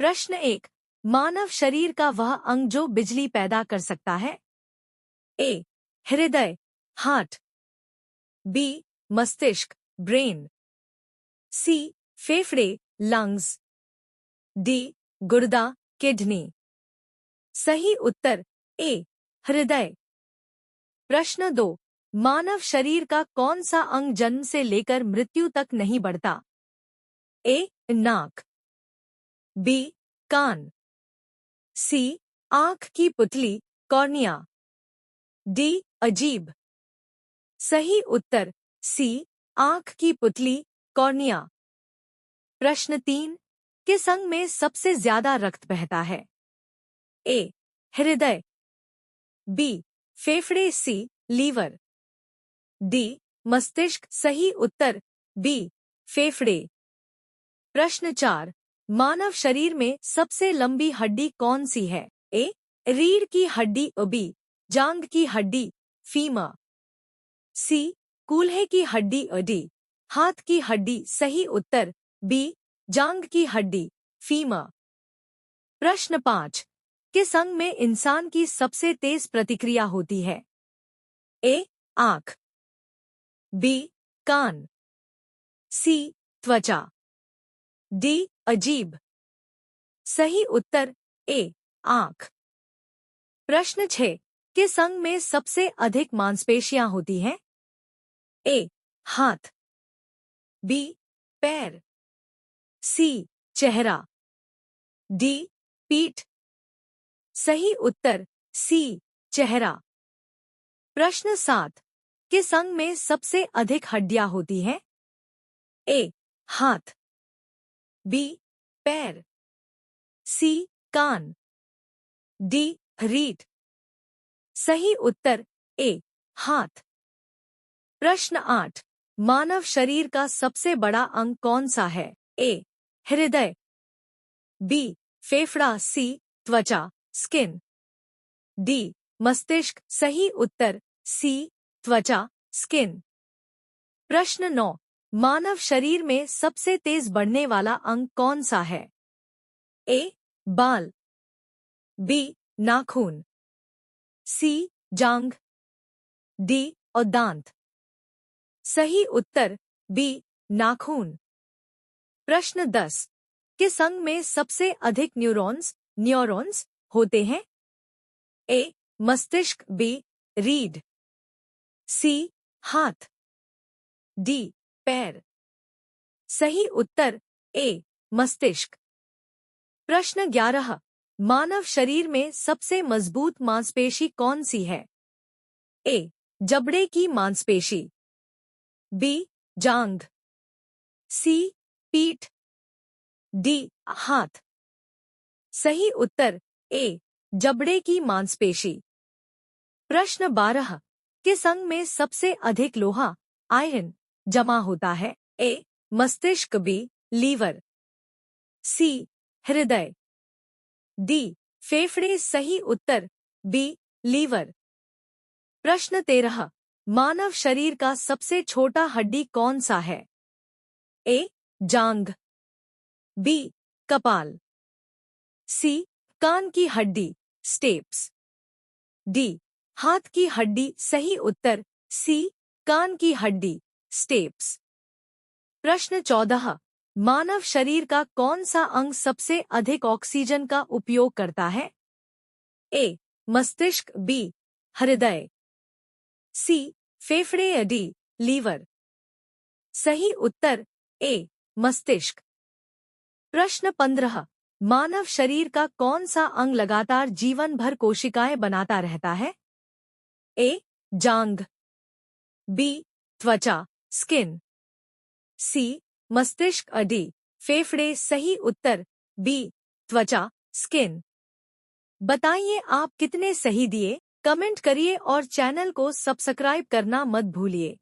प्रश्न 1। मानव शरीर का वह अंग जो बिजली पैदा कर सकता है। ए हृदय हार्ट, बी मस्तिष्क ब्रेन, सी फेफड़े लंग्स, डी गुर्दा किडनी। सही उत्तर ए हृदय। प्रश्न 2। मानव शरीर का कौन सा अंग जन्म से लेकर मृत्यु तक नहीं बढ़ता। ए नाक, बी कान, सी आंख की पुतली कॉर्निया, डी अजीब। सही उत्तर सी आंख की पुतली कॉर्निया। प्रश्न 3। किस अंग में सबसे ज्यादा रक्त बहता है। ए हृदय, बी फेफड़े, सी लीवर, डी मस्तिष्क। सही उत्तर बी फेफड़े। प्रश्न 4। मानव शरीर में सबसे लंबी हड्डी कौन सी है। ए रीढ़ की हड्डी, बी जांघ की हड्डी फीमर, सी कूल्हे की हड्डी, डी हाथ की हड्डी। सही उत्तर बी जांघ की हड्डी फीमर। प्रश्न 5। किस अंग में इंसान की सबसे तेज प्रतिक्रिया होती है। ए आंख, बी कान, सी त्वचा, डी अजीब। सही उत्तर ए आंख। प्रश्न 6। किस अंग में सबसे अधिक मांसपेशियां होती हैं। ए हाथ, बी पैर, सी चेहरा, डी पीठ। सही उत्तर सी चेहरा। प्रश्न 7। किस अंग में सबसे अधिक हड्डियां होती हैं। ए हाथ, बी पैर, सी कान, डी रीढ़। सही उत्तर ए हाथ। प्रश्न 8। मानव शरीर का सबसे बड़ा अंग कौन सा है। ए हृदय, बी फेफड़ा, सी त्वचा स्किन, डी मस्तिष्क। सही उत्तर सी त्वचा स्किन। प्रश्न 9। मानव शरीर में सबसे तेज बढ़ने वाला अंग कौन सा है। ए बाल, बी नाखून, सी जांघ, डी और दांत। सही उत्तर बी नाखून। प्रश्न 10। किस अंग में सबसे अधिक न्यूरॉन्स होते हैं। ए मस्तिष्क, बी रीढ़, सी हाथ, डी पैर। सही उत्तर ए मस्तिष्क। प्रश्न 11। मानव शरीर में सबसे मजबूत मांसपेशी कौन सी है। ए जबड़े की मांसपेशी, बी जांघ, सी पीठ, डी हाथ। सही उत्तर ए जबड़े की मांसपेशी। प्रश्न 12। किस अंग में सबसे अधिक लोहा आयरन जमा होता है। ए मस्तिष्क, बी लीवर, सी हृदय, डी फेफड़े। सही उत्तर बी लीवर। प्रश्न 13। मानव शरीर का सबसे छोटा हड्डी कौन सा है। ए जांघ, बी कपाल, सी कान की हड्डी स्टेप्स, डी हाथ की हड्डी। सही उत्तर सी कान की हड्डी स्टेप्स। प्रश्न 14। मानव शरीर का कौन सा अंग सबसे अधिक ऑक्सीजन का उपयोग करता है। ए मस्तिष्क, बी हृदय, सी फेफड़े, डी लीवर। सही उत्तर ए मस्तिष्क। प्रश्न 15। मानव शरीर का कौन सा अंग लगातार जीवन भर कोशिकाएं बनाता रहता है। ए जांघ, बी त्वचा स्किन, सी मस्तिष्क, डी फेफड़े। सही उत्तर बी त्वचा स्किन। बताइए आप कितने सही दिए। कमेंट करिए और चैनल को सब्सक्राइब करना मत भूलिए।